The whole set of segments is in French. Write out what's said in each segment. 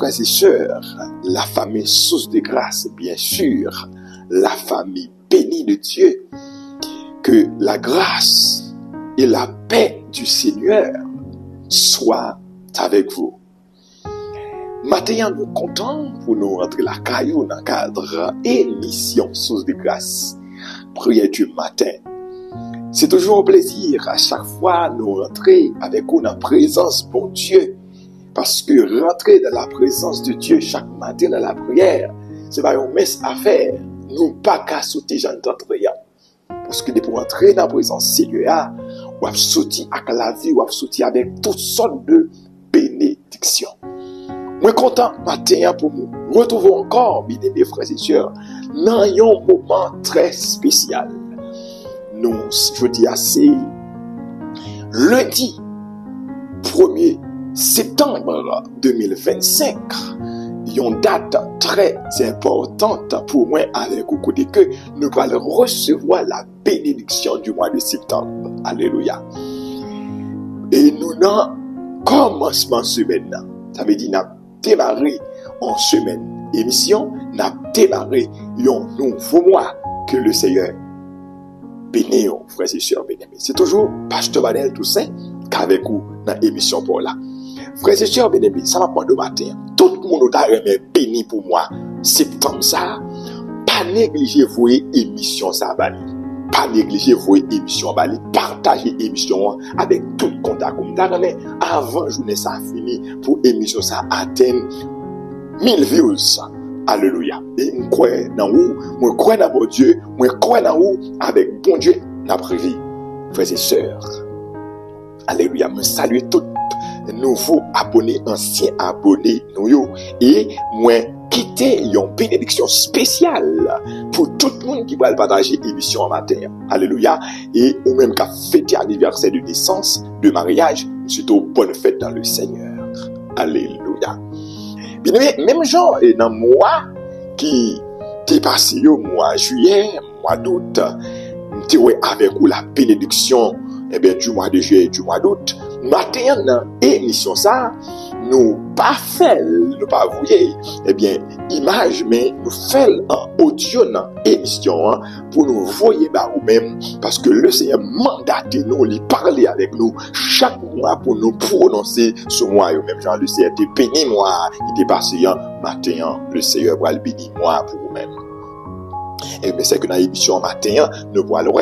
frères et sœurs, la famille source de grâce, bien sûr, la famille bénie de Dieu, que la grâce et la paix du Seigneur soient avec vous. Maintenant, nous comptons pour nous rentrer la caillou dans le cadre émission source de grâce, prière du matin. C'est toujours un plaisir à chaque fois nous rentrer avec vous dans la présence de bon Dieu. Parce que rentrer dans la présence de Dieu chaque matin dans la prière, c'est pas une messe à faire. Nous pas qu'à sauter j'entends rien. Parce que pour entrer dans la présence du Seigneur, on va sauter avec la vie, on va sauter avec toutes sortes de bénédictions. Moi content matin pour nous retrouver encore, mes frères et sœurs, dans un moment très spécial. Nous, je dis assez, lundi 1er septembre 2025, une date très importante pour moi avec vous, côté que nous allons recevoir la bénédiction du mois de septembre. Alléluia. Et nous n'avons commencement semaine. Ça veut dire nous avons démarré en semaine émission, nous avons démarré un nouveau mois que le Seigneur bénit, frères et sœurs bien-aimés. C'est toujours Pasteur Vanel Toussaint qu'avec vous dans l'émission pour là. Frères et sœurs bien-aimés, ça va prendre matin. Tout le monde a béni pour moi. Septembre ça, pas négliger vos émissions ça bali. Pas négliger vos émissions bali. Partagez l'émission avec tout le contact. Comme avant journée ça fini pour émission ça atteindre 1000 views. Alléluia. Et je crois dans vous, je crois dans mon Dieu, je crois dans vous avec bon Dieu n'a prévu. Frères et sœurs. Alléluia. Je salue tous nouveaux abonnés, anciens abonnés, et moi quitter une bénédiction spéciale pour tout le monde qui va partager l'émission en matin. Alléluia. Et ou même qui a fêté anniversaire de naissance, de mariage, surtout bonne fête dans le Seigneur. Alléluia. Bien, même genre, dans le mois qui est passé, mois juillet, mois d'août, avec vous la bénédiction du mois de juillet et du mois d'août. Maintenant, dans l'émission, ça, nous pas fait, nous pas voyez, image, mais nous faisons en audio dans l'émission pour nous voyer ou même, parce que le Seigneur mandate nous, il parler avec nous chaque mois pour nous prononcer ce mois. Même Jean, le Seigneur te béni moi, il est passé matin, le Seigneur va le bénir moi pour vous-même. Et mais c'est que dans l'émission matin, nous voyons,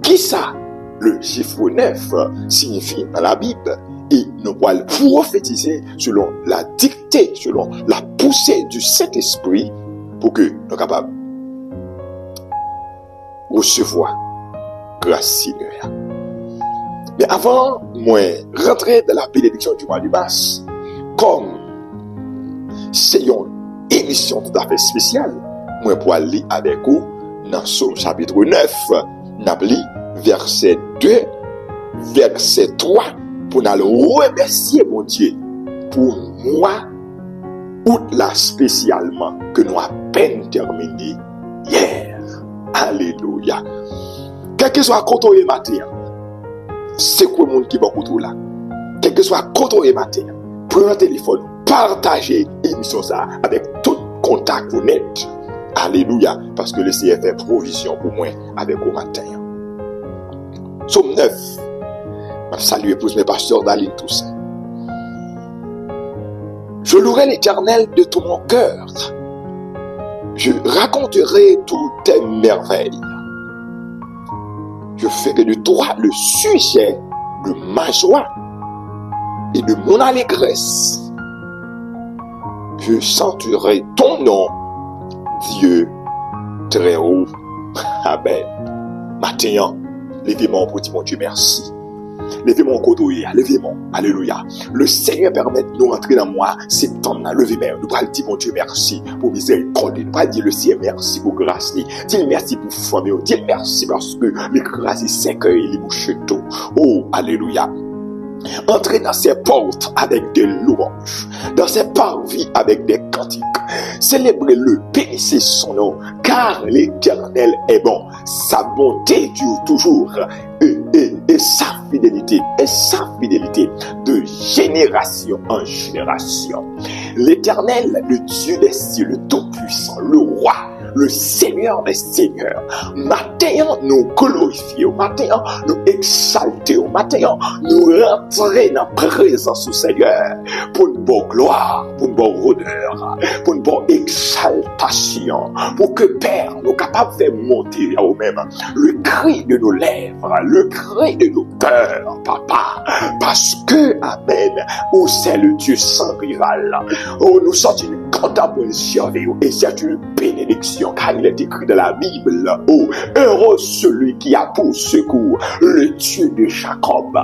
qui ça? Le chiffre 9 signifie dans la Bible et nous allons prophétiser selon la dictée, selon la poussée du Saint-Esprit pour que nous soyons capables de recevoir grâce Seigneur. Mais avant, moi, rentrer dans la bénédiction du mois de mars, comme c'est une émission tout à fait spéciale, moi pour aller avec vous dans Psaume chapitre 9, nous lire verset 2, verset 3, pour nous remercier mon Dieu pour moi, ou là spécialement, que nous avons à peine terminé hier. Alléluia. Quel que soit côté matin, c'est quoi le monde qui va côté là? Quel que soit côté matin, prenez un téléphone, partagez l'émission ça avec tout contact net. Alléluia. Parce que le Seigneur fait provision pour moi avec au matin. Psaume 9. Je salue pour mes pasteurs d'Aline Toussaint. Je louerai l'Éternel de tout mon cœur. Je raconterai toutes tes merveilles. Je ferai de toi le sujet de ma joie et de mon allégresse. Je chanterai ton nom, Dieu très haut. Amen. Matin, levez-moi pour dire mon Dieu merci. Levez-moi côté, levez-moi. Alléluia. Le Seigneur permet de nous entrer dans moi septembre. Levez-moi. Nous allons dire mon Dieu merci pour miséricorde. Nous allons dire le Seigneur merci pour grâce. Dis merci pour famille. Dis merci parce que les grâces c'est que les bouches tout. Oh, alléluia. Entrez dans ses portes avec des louanges, dans ses parvis avec des cantiques. Célébrez-le, bénissez son nom, car l'Éternel est bon. Sa bonté dure toujours. Et et sa fidélité de génération en génération. L'Éternel, le Dieu des cieux, le Tout-Puissant, le Roi, le Seigneur des Seigneurs, maintenant nous glorifier, maintenant nous exalter, maintenant nous rentrer dans la présence du Seigneur pour une bonne gloire, pour une bonne honneur, pour une bonne exaltation, pour que Père nous capables de faire monter à nous-mêmes le cri de nos lèvres, le cri de nos cœurs, Papa, parce que, Amen, où c'est le Dieu sans rival, où nous sommes une contemplation et c'est une bénédiction, car il est écrit dans la Bible, oh, heureux celui qui a pour secours le Dieu de Jacob,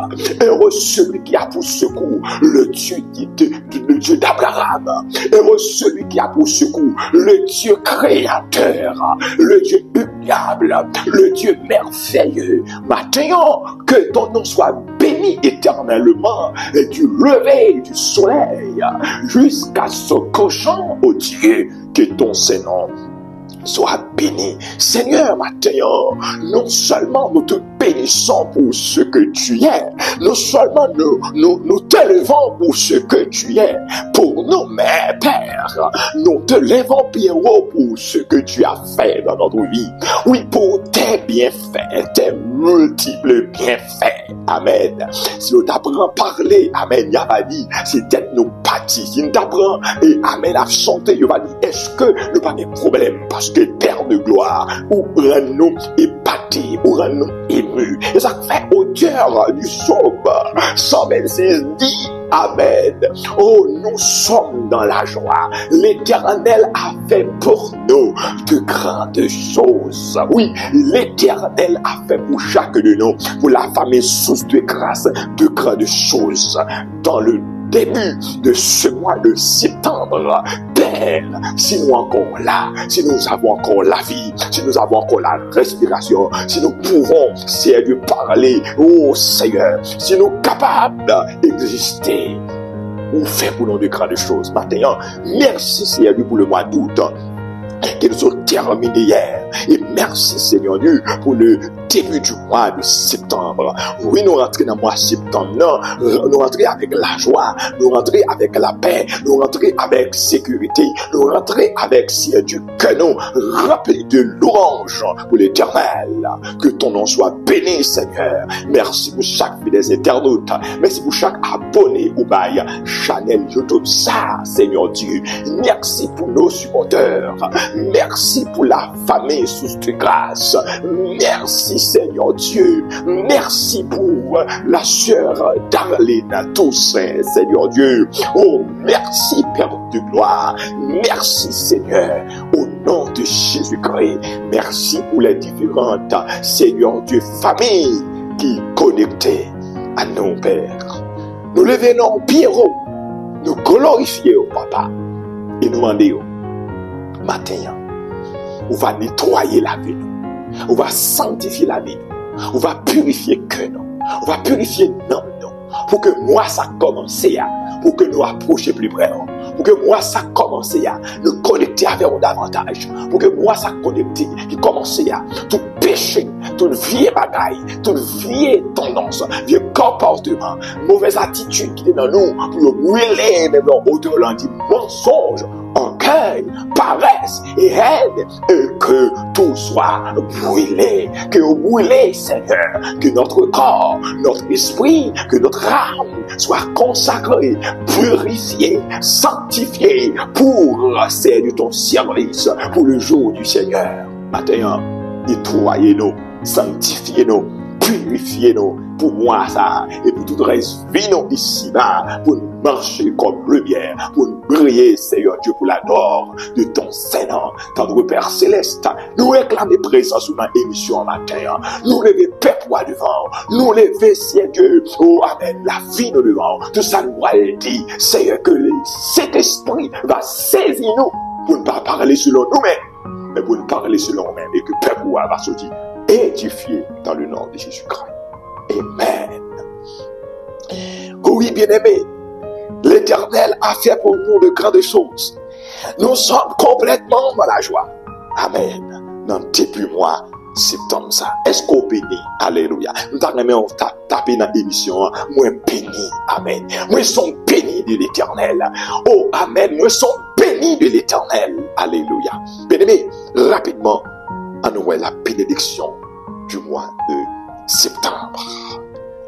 heureux celui qui a pour secours le Dieu d'Abraham, heureux celui qui a pour secours le Dieu créateur, le Dieu humiliable, le Dieu merveilleux. Maintenant, que ton nom soit béni éternellement du lever du soleil jusqu'à ce couchant, ô Dieu, que ton Saint-Nom soit béni. Seigneur, maintenant, non seulement nous te bénissons pour ce que tu es, non seulement nous t'élevons pour ce que tu es pour nous, mais Père, nous te levons Pierrot pour ce que tu as fait dans notre vie. Oui, pour tes bienfaits, tes multiples bienfaits. Amen. Si nous t'apprend à parler, Amen, Yavadi, si peut-être nous bâtis, si nous t'apprend, et Amen, à chanter, Yavadi, est-ce que nous pas de problème? Parce que Père de gloire, ou rend-nous épatés, ou rend-nous émus. Et ça fait auteur du psaume 126 dit, Amen. Oh, nous sommes dans la joie. L'Éternel a fait pour nous de grandes choses. Oui, l'Éternel a fait pour chacun de nous, pour la famille source de grâce, de grandes choses. Dans le début de ce mois de septembre, Père, si nous encore là, si nous avons encore la vie, si nous avons encore la respiration, si nous pouvons, Seigneur, Dieu, parler, oh Seigneur, si nous sommes capables d'exister, ou faire pour nous de grandes choses. Maintenant, merci Seigneur Dieu pour le mois d'août qui nous a terminé hier. Et merci Seigneur Dieu pour le début du mois de septembre. Oui, nous rentrons dans le mois de septembre. Non, nous rentrons avec la joie, nous rentrons avec la paix, nous rentrons avec sécurité, nous rentrons avec Seigneur Dieu que nous remplis de louanges pour l'Éternel. Que ton nom soit béni, Seigneur. Merci pour chaque fidèle internaute. Merci pour chaque abonné ou bail Chanel YouTube. Ça, Seigneur Dieu. Merci pour nos supporters. Merci pour la famille sous de grâce. Merci Seigneur Dieu. Merci pour la sœur Darlene Toussaint, Seigneur Dieu. Oh, merci Père de gloire. Merci Seigneur. Au nom de Jésus-Christ. Merci pour les différentes, Seigneur Dieu, familles qui connectées à nos pères. Nous levons Pierrot. Nous glorifions Papa. Et nous demandons matin, on va nettoyer la vie, on va sanctifier la vie, on va purifier le cœur, on va purifier l'âme, pour que moi ça commence à, pour que nous approchions plus près, pour que moi ça commence à nous connecter avec nous davantage, pour que moi ça connecter, qui commence à tout péché, toute vieille bagaille, toute vieille tendance, vieux comportement, mauvaise attitude qui est dans nous, pour nous brûler même en hauteur de mensonge, orgueil, paresse et haine, et que tout soit brûlé, que vous brûlez, Seigneur, que notre corps, notre esprit, que notre âme soit consacré, purifié, sanctifié pour servir ton service, pour le jour du Seigneur. Maintenant, nettoyez-nous, sanctifiez-nous, purifiez-nous, pour moi ça, et pour tout le reste, venons ici-bas, pour marcher comme lumière, pour briller, Seigneur Dieu, pour la gloire de ton Seigneur, notre Père Céleste. Nous réclamer présence sur notre émission matin, nous lever Père devant, nous lever, Seigneur Dieu, oh Amen, la vie de devant, tout ça nous a dit, Seigneur, que cet esprit va saisir nous, pour ne pas parler selon nous-mêmes, mais pour nous parler selon nous-mêmes, et que Père va sortir édifié dans le nom de Jésus-Christ. Amen. Oui, bien-aimés, l'Éternel a fait pour nous de grandes choses. Nous sommes complètement dans la joie. Amen. Dans le début mois septembre, ça. Est-ce qu'on bénit? Alléluia. Nous avons taper dans l'émission, moi béni, amen. Moi sont bénis de l'Éternel. Oh, amen, moi sont bénis de l'Éternel. Alléluia. Bien-aimés, rapidement, à nous la bénédiction du mois de septembre.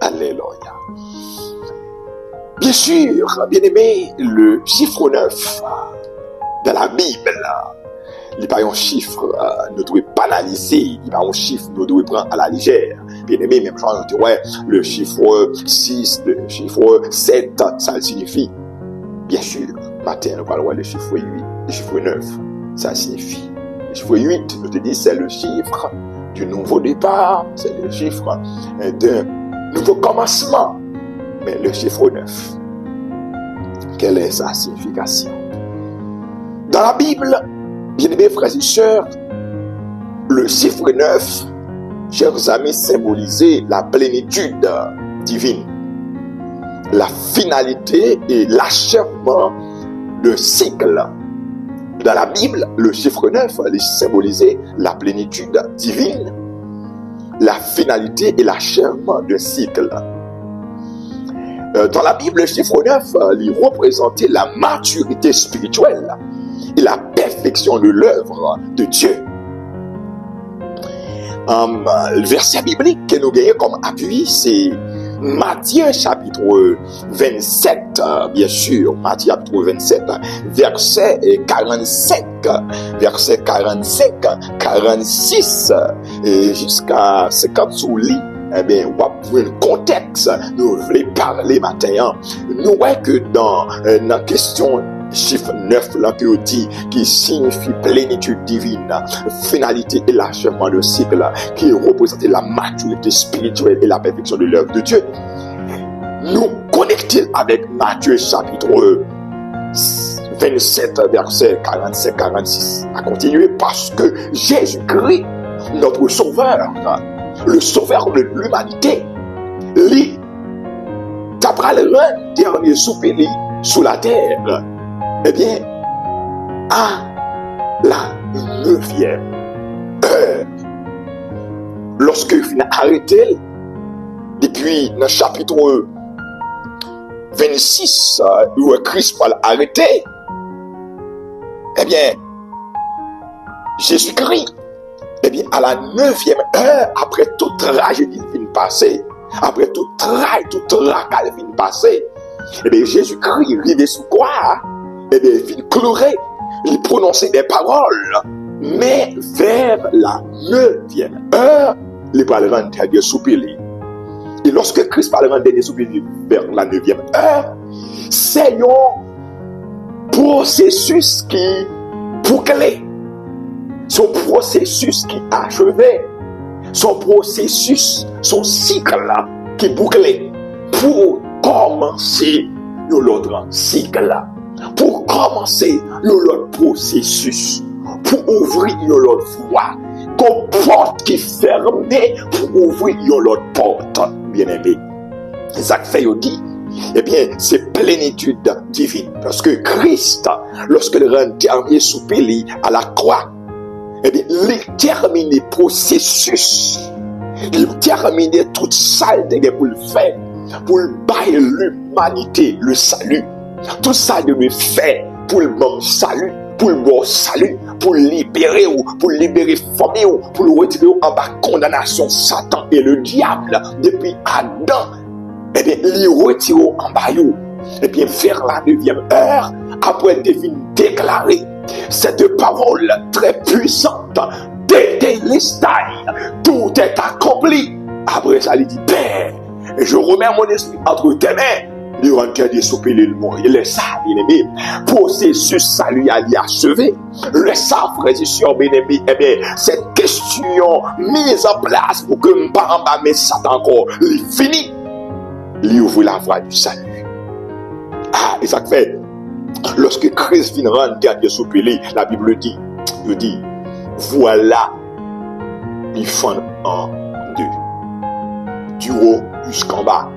Alléluia. Bien sûr, bien-aimés, le chiffre 9 dans la Bible, il n'est pas un chiffre, nous devons banaliser, il n'est pas un chiffre, nous devons prendre à la légère. Bien aimé, même chose, on dit, ouais, le chiffre 6, le chiffre 7, ça signifie, bien sûr, matin, nous parlons le chiffre 8, le chiffre 9, ça signifie. Le chiffre 8, nous te dit, c'est le chiffre du nouveau départ, c'est le chiffre d'un nouveau commencement. Mais le chiffre 9, quelle est sa signification? Dans la Bible, bien-aimés frères et sœurs, le chiffre 9, chers amis, symbolisait la plénitude divine, la finalité et l'achèvement d'un cycle. Dans la Bible, le chiffre 9 symbolisait la plénitude divine, la finalité et l'achèvement d'un cycle. Dans la Bible, le chiffre 9 il représentait la maturité spirituelle et la perfection de l'œuvre de Dieu. Le verset biblique que nous gagnons comme appui, c'est Matthieu chapitre 27, bien sûr, Matthieu chapitre 27, verset 45, 46, et jusqu'à 50 sous lit. Eh bien, on va pour un contexte, nous voulons parler maintenant. Nous voyons que dans la question chiffre 9, là, que dit, qui signifie plénitude divine, finalité et l'achèvement de cycle, qui représente la maturité spirituelle et la perfection de l'œuvre de Dieu. Nous connecter avec Matthieu chapitre 27, verset 45-46. À continuer, parce que Jésus-Christ, notre sauveur, le sauveur de l'humanité, lui, d'après le dernier souper sous la terre, eh bien, à la 9e heure, lorsque il a arrêté, depuis le chapitre 26, où Christ va l'arrêter, eh bien, Jésus-Christ, eh bien, à la 9e heure, après toute tragédie vient passer, après tout trac, tout tracal vient passer, eh bien, Jésus-Christ, arrivé sous quoi? Eh bien, il vient clouer, il prononçait des paroles, mais vers la 9e heure, il va rendre dernier souper. Et lorsque Christ va rendre dernier souper vers la 9e heure, c'est un processus qui bouclé. Son processus qui achevé, son processus, son cycle là, qui est bouclé pour commencer l'autre cycle là, pour commencer l'autre processus, pour ouvrir l'autre voie, comme porte qui est fermée pour ouvrir l'autre porte, bien aimé. Ça fait dit, eh bien, c'est plénitude divine, parce que Christ, lorsque le rend dernier souper à la croix, eh bien, il termine le processus. Il termine toute ça pour le faire, pour le bailler l'humanité, le salut. Tout ça de le faire pour le bon salut, pour le bon salut, pour libérer ou pour libérer famille ou pour le retirer en bas condamnation Satan et le diable depuis Adam. Eh bien, il retire en bas. Et bien, vers la 9e heure, après devine déclarer cette parole très puissante, Tétélestai, tout est accompli. Après ça, il dit, Père, je remets mon esprit entre tes mains. Il rentre des soupers le mot. Il est ça, bien aimé. Processus salut à l'y achever. Le ça, frère et sœurs, bien aimé. Eh bien, cette question mise en place pour que je ne pas en bas, mais ça encore, il finit. Il ouvre la voie du salut. Ah, et ça fait, lorsque Christ vient rendre dernier souper, la Bible dit, voilà, il fend en deux. Du haut jusqu'en bas.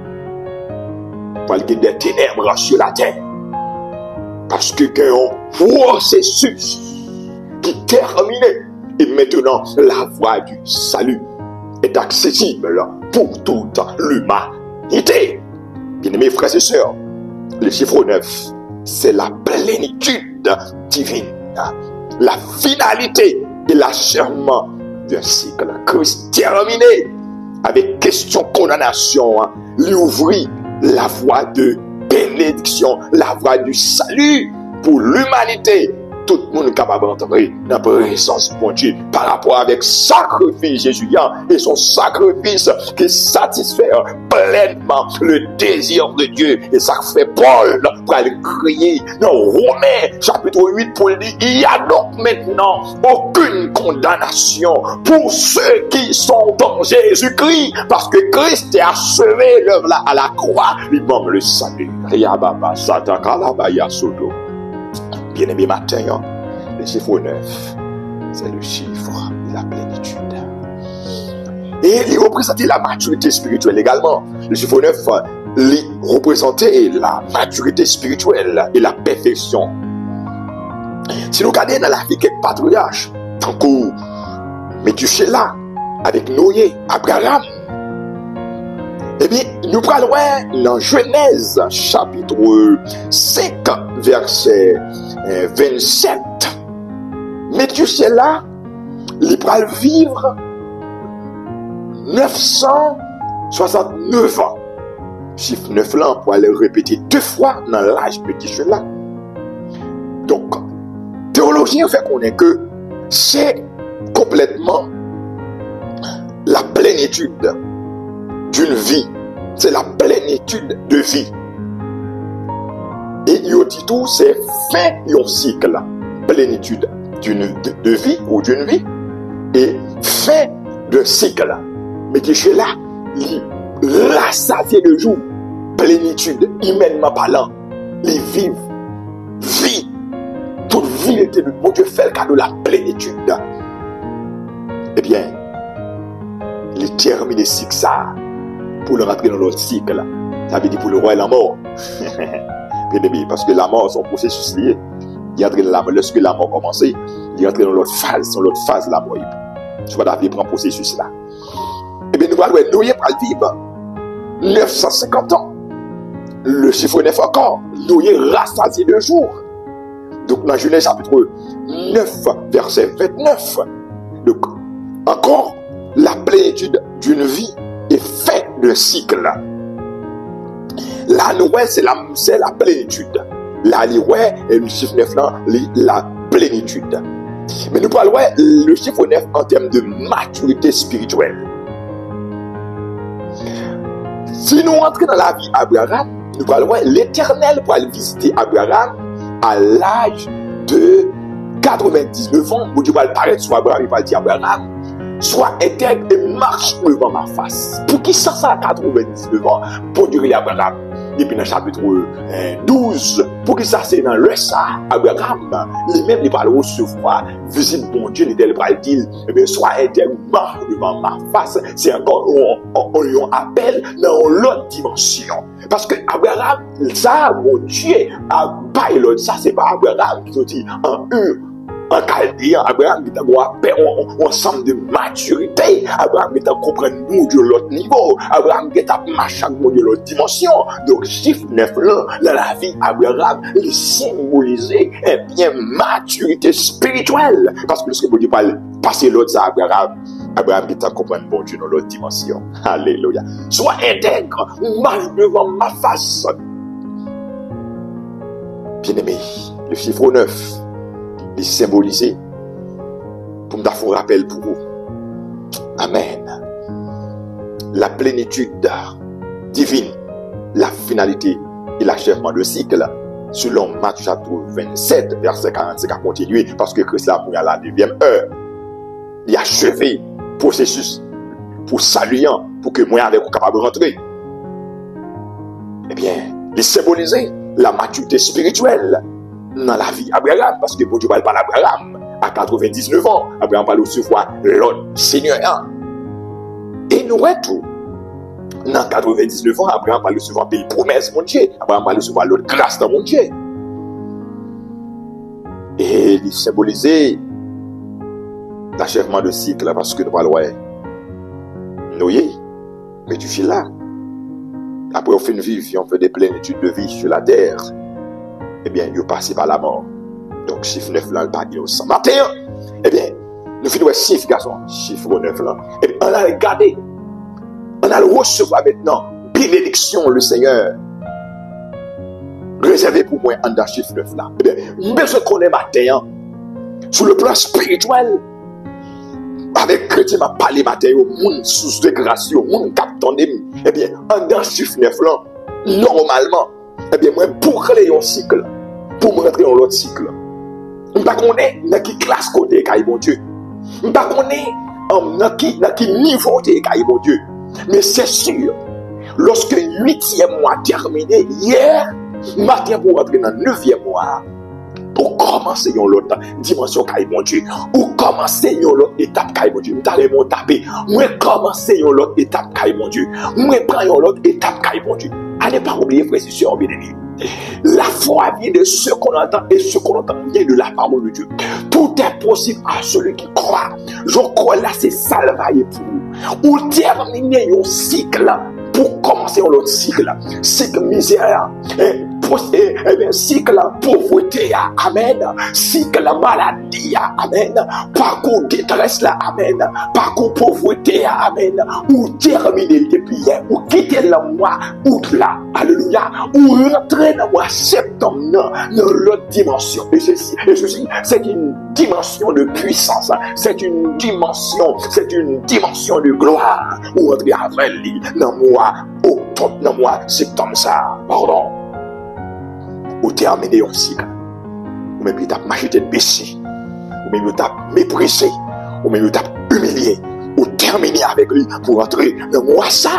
Parce qu'il y a des ténèbres sur la terre. Parce que il y a un processus qui est terminé. Et maintenant, la voie du salut est accessible pour toute l'humanité. plénitude. Bien-aimés frères et sœurs, le chiffre 9, c'est la plénitude divine, la finalité et l'achèvement d'un cycle. Christ terminé avec question condamnation, lui ouvrit la voie de bénédiction, la voie du salut pour l'humanité. Tout le monde est capable d'entrer dans la présence de Dieu par rapport avec sacrifice Jésus et son sacrifice qui satisfait pleinement le désir de Dieu. Et ça fait Paul pour aller crier dans Romains chapitre 8 pour dire, il n'y a donc maintenant aucune condamnation pour ceux qui sont en Jésus-Christ, parce que Christ a achevé l'œuvre là à la croix, lui-même le salut. Bien-aimé matin, le chiffre 9, c'est le chiffre de la plénitude. Et il représentait la maturité spirituelle également. Le chiffre 9, il représentait la maturité spirituelle et la perfection. Si nous regardons dans la vie quelques patriarches, tant que Métuséla, avec Noé, Abraham, eh bien, nous parlons dans Genèse, chapitre 5, verset 27. Métuséla, il va vivre 969 ans. Chiffre 9 là, on pourra le répéter 2 fois dans l'âge de Métuséla. Donc, théologien fait qu'on est que c'est complètement la plénitude d'une vie. C'est la plénitude de vie. Et il dit tout, c'est fin d'un cycle. Plénitude de vie ou d'une vie. Et fin d'un cycle. Mais qui est là, il rassasié de jour. Plénitude, humainement parlant. Les vivent. Vie. Toute vie était de bon Dieu fait le cas de la plénitude. Eh bien, il termine le cycle ça. Pour le rentrer dans l'autre cycle. Ça veut dire pour le roi et la mort. Parce que la mort, son processus lié. Il est entré dans la mort. Lorsque la mort commence, il est entré dans l'autre phase. Dans l'autre phase, la mort. Je vais d'appeler prendre processus là. Et bien, nous allons Noé pour le vivre 950 ans. Le chiffre 9 encore. Noé rassasié de jours. Donc, dans Genèse chapitre 9, verset 29. Donc, encore la plénitude d'une vie est faite de cycle. Là, nous c'est la plénitude. Là, le chiffre 9 là, la plénitude. Mais nous parlons le chiffre 9 en termes de maturité spirituelle. Si nous entrons dans la vie d'Abraham, nous parlons l'Éternel pour aller visiter Abraham à l'âge de 99 ans. Vous dites, paraître sur Abraham, il va dire Abraham, sois intègre et marche devant ma face. Pour qui ça à 99 ans pour durer Abraham? Et puis dans le chapitre 12, pour qui ça c'est dans le ça, Abraham, lui-même il va recevoir visite bon Dieu, il va dire, eh bien, sois intègre, marche devant ma face. C'est encore, on lui appelle dans l'autre dimension. Parce que Abraham, ça, mon Dieu, pas l'autre, ça c'est pas Abraham qui dit en Chaldéen, Abraham qui a un ensemble de maturité. Abraham qui a compris nous de l'autre niveau. Abraham qui a marché de l'autre dimension. Donc, chiffre 9 là, dans la vie Abraham, il symbolisait bien maturité spirituelle. Parce que lorsque vous dites pas passer l'autre, ça Abraham qui a compris bon Dieu dans l'autre dimension. Alléluia. Sois intègre, marche devant ma face. Bien-aimé, le chiffre 9. Les symboliser pour me faire un rappel pour vous. Amen. La plénitude divine, la finalité et l'achèvement de cycle, selon Matthieu chapitre 27, verset 45 à continuer, parce que Christ l'a mis à la 9e heure. Il a achevé le processus pour saluer, pour que moi avec vous capable de rentrer. Eh bien, les symboliser la maturité spirituelle dans la vie Abraham, parce que bon Dieu parle pas d'Abraham à 99 ans, Abraham parle recevoir l'autre Seigneur. Et nous tout dans 99 ans, Abraham parle recevoir une promesse mon Dieu, Abraham parle recevoir l'autre grâce dans mon Dieu. Et il symbolisait l'achèvement de cycle, parce que nous parlons Noé, Métuséla, Après, on fait une vie, on fait des plénitudes de vie sur la terre. Eh bien, ils passent par la mort. Donc, chiffre 9 là, pas innocent. Matin, eh bien, nous finissons chiffre, garçon, chiffre 9 là. Et bien, on a regardé. On a le recevoir maintenant. Bénédiction, le Seigneur. Réservé pour moi, en dans chiffre 9 là. Eh bien, même ce qu'on est matin, sur le plan spirituel, avec chrétien, m'a parlé matin, au monde sous de grâce, au monde captant, eh bien, en dans chiffre 9 là, normalement, eh bien, moi, pour créer un cycle, pour me rentrer dans l'autre cycle, je ne sais pas dans quelle classe côté, mon Dieu. Je ne sais pas dans quel niveau côté, mon Dieu. Mais c'est sûr, lorsque le 8e mois terminé, hier, matin pour rentrer dans le 9e mois, pour commencer l'autre dimension, mon Dieu. Pour commencer l'autre étape, mon Dieu. Je vais taper. Moi, commencer l'autre étape, mon Dieu. Moi, prendre l'autre étape, mon Dieu. Allez pas oublier, frère, c'est bien aimé. La foi vient de ce qu'on entend et ce qu'on entend vient de la parole de Dieu. Tout est possible à celui qui croit. Je crois là, c'est salvaillé pour vous. Ou terminer un cycle pour commencer un autre cycle. Cycle misère. Cycle pauvreté. Amen. Cycle maladie. Amen. Parcours détresse là. Amen. Parcours pauvreté. Amen. Ou terminer depuis hier. Ou quitter le mois août là. Alléluia. Ou rentrer dans le mois septembre dans l'autre dimension. Et ceci, c'est une dimension de puissance. C'est une dimension de gloire. Ou rentrer avec lui dans le mois octobre, dans le mois septembre ça. Pardon. Ou terminer un cycle. Ou même il t'a marché tête baissée. Ou même il t'a méprisé. Ou même il t'a humilié. Ou terminer avec lui pour entrer dans le mois ça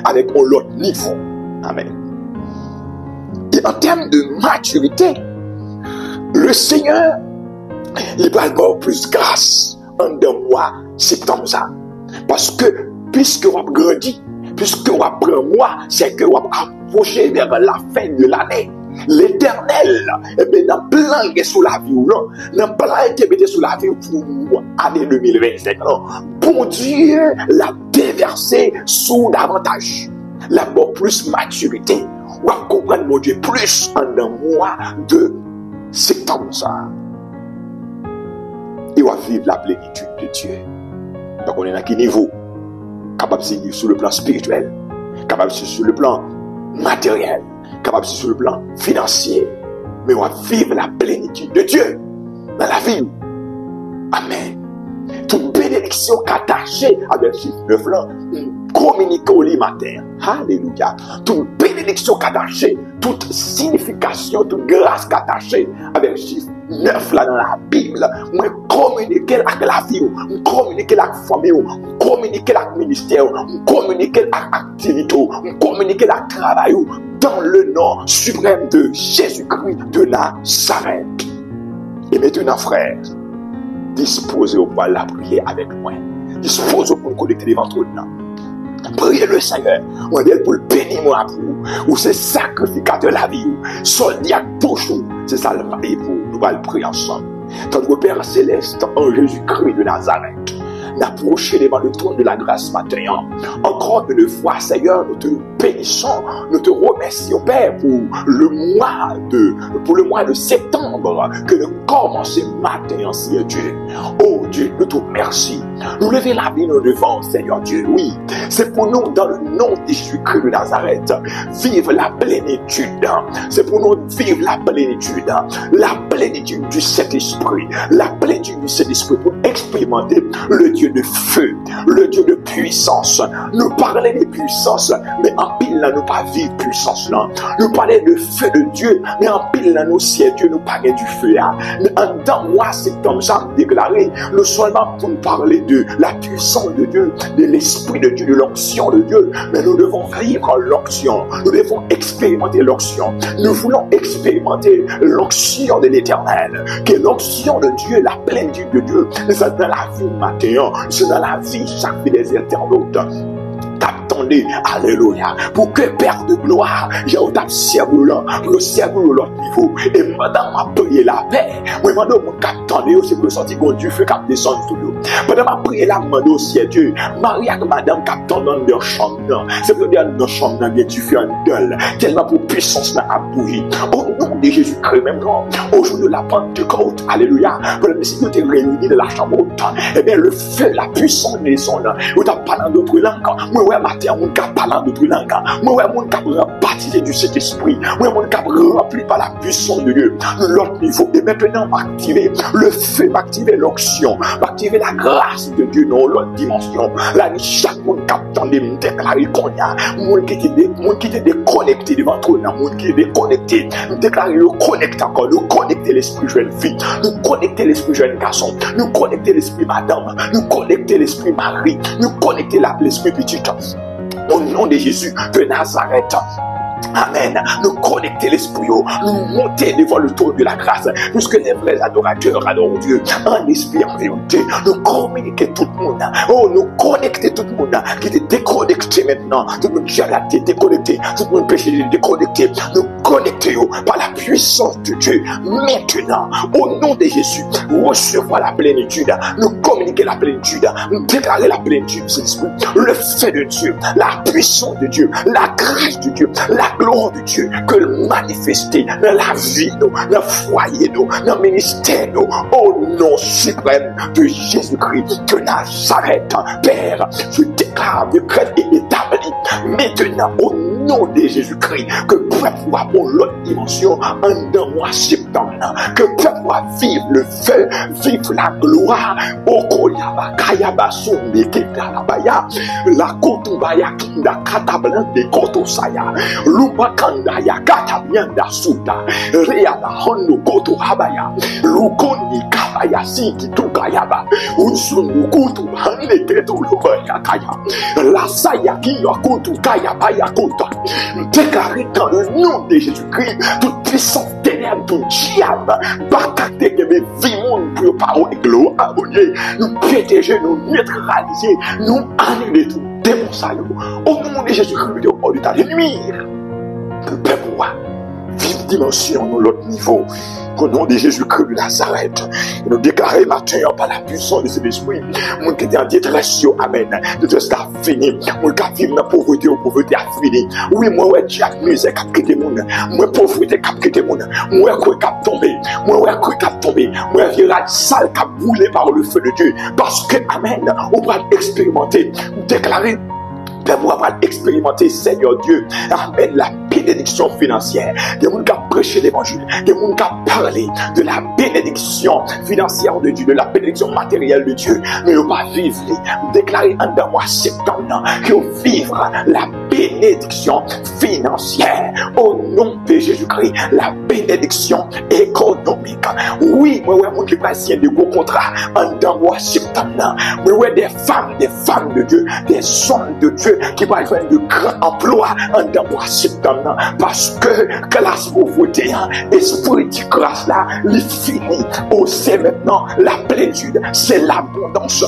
avec un autre niveau. Amen. Et en termes de maturité, le Seigneur, il va avoir plus grâce en 2 mois septembre ça. Parce que, puisque on a grandi, puisque on apprend moi, c'est que on a approché vers la fin de l'année. L'Éternel, eh bien, dans plan qui est sous la vie, dans plan qui est sous la vie pour l'année 2025, bon Dieu l'a déversé sous davantage. La plus maturité. On va comprendre, mon Dieu, plus en un mois de septembre, ça. Et on va vivre la plénitude de Dieu. Donc, on est à quel niveau? Capable de vivre sur le plan spirituel, capable de vivre sur le plan matériel, capable de vivre sur le plan financier. Mais on va vivre la plénitude de Dieu dans la vie. Amen. Toute bénédiction attachée avec le chiffre 9 là, communique au lit matin. Alléluia. Toute bénédiction attachée, toute signification, toute grâce attachée avec le chiffre 9 là dans la Bible. Moi, communiquer avec la vie, communiquer avec la famille, communiquer avec le ministère, communiquer avec l'activité, communiquer avec le travail dans le nom suprême de Jésus-Christ de Nazareth. Et maintenant, frère, disposez au pouvoir la prier avec moi. Disposez pour collecter les ventres. Priez le Seigneur. On est pour le bénir moi pour vous. Ou c'est sacrificateur de la vie. Soldat touche. C'est ça le mari pour nous. Nous allons prier ensemble. Notre Père Céleste, en Jésus-Christ de Nazareth, d'approcher devant le trône de la grâce matin. Encore une fois, Seigneur, nous te bénissons, nous te remercions, Père, pour le mois de septembre que nous commençons matin, Seigneur Dieu. Oh Dieu, nous te remercions. Nous levons la vie nous devant, Seigneur Dieu. Oui, c'est pour nous, dans le nom de Jésus-Christ de Nazareth, vivre la plénitude. C'est pour nous vivre la plénitude du Saint-Esprit, la plénitude du Saint-Esprit pour expérimenter le Dieu de feu, le Dieu de puissance. Nous parler de puissance, mais en pile là, nous pas vivre puissance là. Nous parler de feu de Dieu, mais en pile là, nous c'est Dieu, nous parler du feu là. Mais dans moi, c'est comme ça déclaré, nous seulement pour nous parler de la puissance de Dieu, de l'Esprit de Dieu, de l'onction de Dieu, mais nous devons vivre l'onction, nous devons expérimenter l'onction. Nous voulons expérimenter l'onction de l'Éternel, qui est l'onction de Dieu, la plénitude de Dieu. C'est dans la vie matin, c'est dans la vie chaque vie des internautes. attendez, alléluia, pour que Père de gloire, j'ai autant servi là, pour le servir à l'autre niveau. Et madame m'a prié la paix. Moi, madame, mon attendez, c'est que sorti qu'on Dieu fait qu'à descendre tout l'eau. Madame m'a prié la demande au ciel Dieu. Marie avec madame qui attend dans leur chambre. C'est pour dire dans chambre, bien tu fais un deuil. Tellement pour puissance dans la bougie. Au nom de Jésus-Christ, même non. Au jour de la Pentecôte, alléluia. Pour le Seigneur t'es réuni de la chambre haute. Eh bien, le feu, la puissance de son là. Où t'as parlé d'autres langues. Moi, ouais, matin, mon cap parlant d'autres langues. Moi, ouais, mon cap baptisé du Saint-Esprit. Moi, mon cap rempli par la puissance de Dieu. L'autre niveau. Et maintenant, m'activer le feu, m'activer l'onction, m'activer la grâce de Dieu dans l'autre dimension. Là, chaque monde captant des déclarer qu'on y a. Monde qui était déconnecté devant toi, monde qui est déconnecté. Nous déclarer le connecter encore, nous connecter l'esprit jeune fille, nous connecter l'esprit jeune garçon, nous connecter l'esprit madame, nous connecter l'esprit Marie, nous connecter l'esprit petite. Au nom de Jésus de Nazareth. Amen. Nous connecter l'esprit, nous monter devant le trône de la grâce, puisque les vrais adorateurs adorent Dieu en esprit, en vérité. Nous communiquer tout le monde. Oh, nous connecter tout le monde qui est déconnecté maintenant. Tout le monde qui a été déconnecté, tout le monde péché déconnecté. Nous connecter par la puissance de Dieu. Maintenant, au nom de Jésus, recevoir la plénitude. Nous communiquer la plénitude. Nous déclarer la plénitude de l'esprit. Le fait de Dieu, la puissance de Dieu, la grâce de Dieu, la gloire de Dieu que le manifester dans la vie, dans le foyer, dans le ministère, au nom suprême de Jésus-Christ de Nazareth. Père, je déclare, décrète et établis maintenant au nom de Jésus-Christ que peuple soit pour l'autre dimension en dans mois septembre, que peuple soit vivre le feu, vivre la gloire au Koyaba, Kayaba, Sonde, Ketalabaya, la Kotubaya, Kinda, Katablan, de Kotosaya, Lubakanda, Yakata, Mianda, Suda, Reala, Hondo, Koto, Habaya, Lukondi, Kabaya, Siki, Tukayaba, Unsunu, Kutu, Hande, Ketu, Lubaya, Kaya, la Saya, Kiyo, Kutu, Kaya, Baya, Kota, déclaré dans le nom de Jésus-Christ, toute puissance ténèbre, tout diable, Bakate, que mes vies, mon pour parole et gloire, nous protéger, nous neutraliser, nous annuler tout démon salut. Au nom de Jésus-Christ, au de ta lumière, que le peuple vive dimension dans l'autre niveau. Au nom de Jésus-Christ de Nazareth, nous déclarons matin par la puissance de cet esprit, mon qui était en détresse, amen, de tout ce qui a fini, mon qui a vécu dans la pauvreté, a fini. Oui, moi, ouais, tu as misé, qui a quitté mon, moi, pauvreté, qui a quitté mon, moi, qui a tombé, moi, qui a tombé, moi, virage sale, qui a brûlé par le feu de Dieu, parce que, amen, on va expérimenter, déclarer, on va expérimenter, Seigneur Dieu, amen, la bénédiction financière. Des gens qui ont prêché l'évangile, des gens qui ont parlé de la bénédiction financière de Dieu, de la bénédiction matérielle de Dieu, mais ils ne vont pas vivre, déclarer en d'un mois septembre, qu'ils vont vivre la bénédiction financière au nom de Jésus-Christ, la bénédiction économique. Oui, moi, ouais, mon qui passe de gros contrats en d'un mois septembre, mais ouais, des femmes de Dieu, des hommes de Dieu qui vont faire de grands emplois en d'un mois septembre. Parce que classe pauvreté, esprit de grâce là, il finit. Oh, c'est maintenant la plénitude, c'est l'abondance,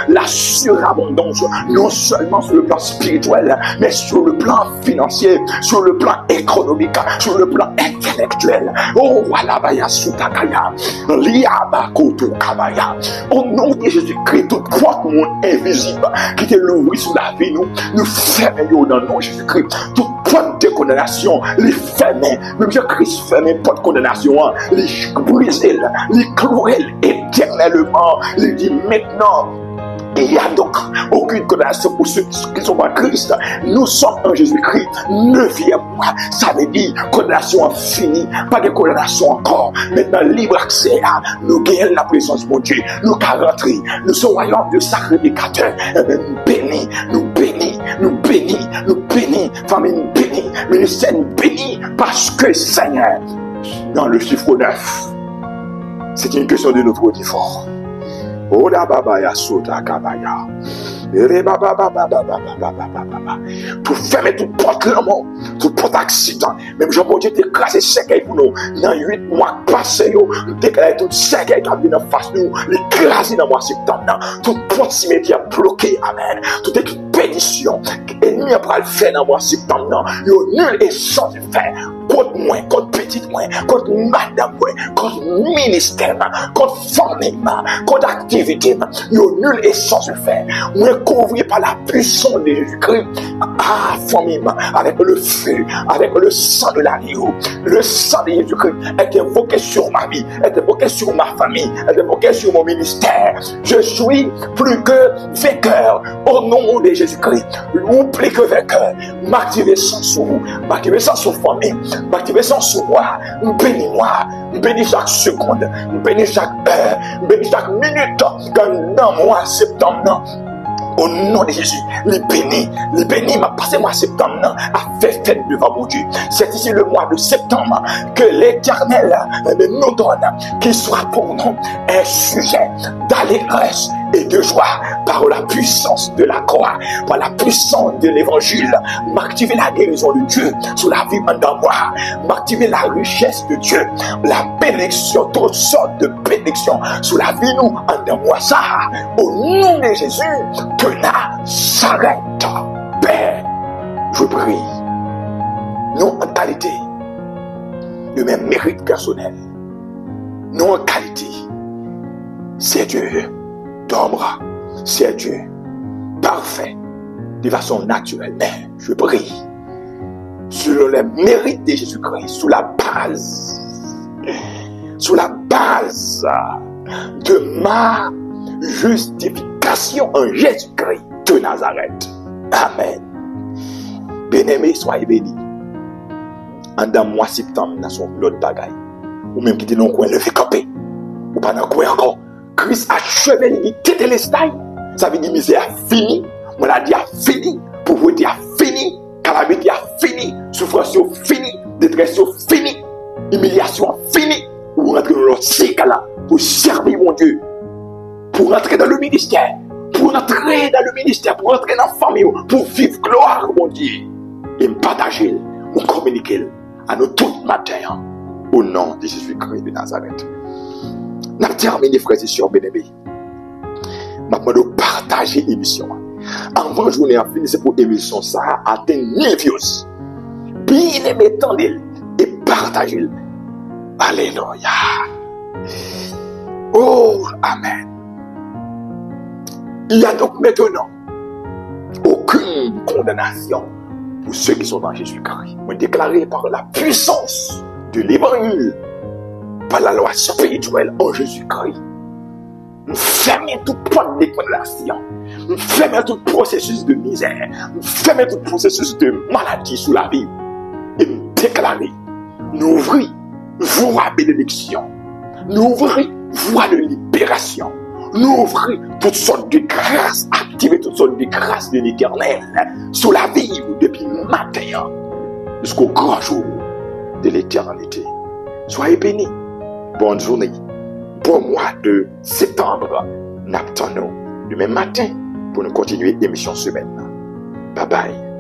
la surabondance, non seulement sur le plan spirituel, mais sur le plan financier, sur le plan économique, sur le plan intellectuel. Oh, voilà, baya sutakaya, liabakoto kabaya. Au nom de Jésus-Christ, tout porte monde invisible qui te loue sur la vie, nous fermons dans le nom de Jésus-Christ. Tout porte de condamnation, les fermer, même Jésus-Christ ferme porte de condamnation, les briser, les clouer éternellement, les dit maintenant. Il n'y a donc aucune condamnation pour ceux qui sont en Christ. Nous sommes en Jésus-Christ. 9e mois. Ça veut dire condamnation finie. Pas de condamnation encore. Maintenant, libre accès à nous gagnons la présence de mon Dieu. Nous qu'à rentrer. Nous sommes royaume de sacrificateurs. Nous bénis, nous bénis, nous bénis, nous bénis. Famille nous bénis. Ministère nous bénis. Parce que Seigneur, dans le chiffre 9, c'est une question de notre effort. Oda baba ya sota kabaya. Pour fermer toute porte l'amour, toute porte accident. Même Jean-Paul Dieu t'écraser cercueil pour nous. Dans 8 mois passés, nous déclarer tout cercueil qui a venu en face de nous, l'écraser dans le mois septembre. Toute porte cimetière bloquée, amen. Toute péniche action, ennemi après le faire dans mois septembre, yo nul et sans faire. Contre moi, contre petite moi, contre madame moi, contre ministère, contre famille, contre activité, yo nul et sans faire. Moi couvrir par la puissance de Jésus-Christ, famille, avec le feu, avec le sang de l'agneau, le sang de Jésus-Christ est invoqué sur ma vie, est invoqué sur ma famille, est invoqué sur mon ministère. Je suis plus que vainqueur au nom de Jésus-Christ. Ou plus que vainqueur. M'activer sans sur vous, m'activer sans sur famille, m'activer sans sur moi. Bénis-moi, bénis chaque seconde, bénis chaque heure, bénis chaque minute. Comme dans le mois septembre, au nom de Jésus, les bénis, m'a passé mois septembre à faire fête devant mon Dieu. C'est ici le mois de septembre que l'Éternel nous donne, qu'il soit pour nous un sujet d'allégresse et de joie par la puissance de la croix, par la puissance de l'évangile. M'activer la guérison de Dieu sur la vie dans moi, m'activer la richesse de Dieu, la bénédiction, toutes sortes de bénédictions sur la vie nous dans moi. Ça, au nom de Jésus, que là s'arrête. Père, je prie, non en qualité de mes mérites personnels, non en qualité, c'est Dieu d'ombre, c'est Dieu parfait de façon naturelle. Mais je prie sur les mérites de Jésus-Christ, sous la base de ma justification en Jésus-Christ de Nazareth. Amen. Bien-aimé, soyez bénis. En dans mois septembre, dans son l'autre bagaille, ou même qui était dans le coin, levé campé, ou pas dans le coin encore. Christ a achevé l'unité de l'Estagne. Ça veut dire misère a fini, maladie a fini, pauvreté a fini, calamité a fini, souffrance a fini, détresse a fini, humiliation a fini. Pour rentrer dans le cycle là, pour servir mon Dieu, pour rentrer dans le ministère, pour rentrer dans la famille, pour vivre gloire mon Dieu, et me partager, me communiquer à nous tout matin, au nom de Jésus-Christ de Nazareth. Nous avons terminé, frères et sœurs bien-aimés. Maintenant, nous partager l'émission. Avant journée à finir, c'est pour l'émission ça atteindre 1000 views. Bien aimé, tendez et partagez-le. Alléluia. Oh, Amen. Il n'y a donc maintenant aucune condamnation pour ceux qui sont dans Jésus-Christ. On est déclaré par la puissance de l'évangile, par la loi spirituelle en Jésus-Christ. Nous fermons toute porte de condamnation. Nous fermons tout processus de misère. Nous fermons tout processus de maladie sous la vie. Et nous déclarer, nous ouvrir voie de bénédiction. Nous ouvrir voie de libération. Nous ouvrir toutes sortes de grâces, activer toutes sortes de grâces de l'Éternel sous la vie depuis le matin jusqu'au grand jour de l'éternité. Soyez bénis. Bonne journée. Bon mois de septembre. N'attendons demain matin pour nous continuer l'émission semaine. Bye bye.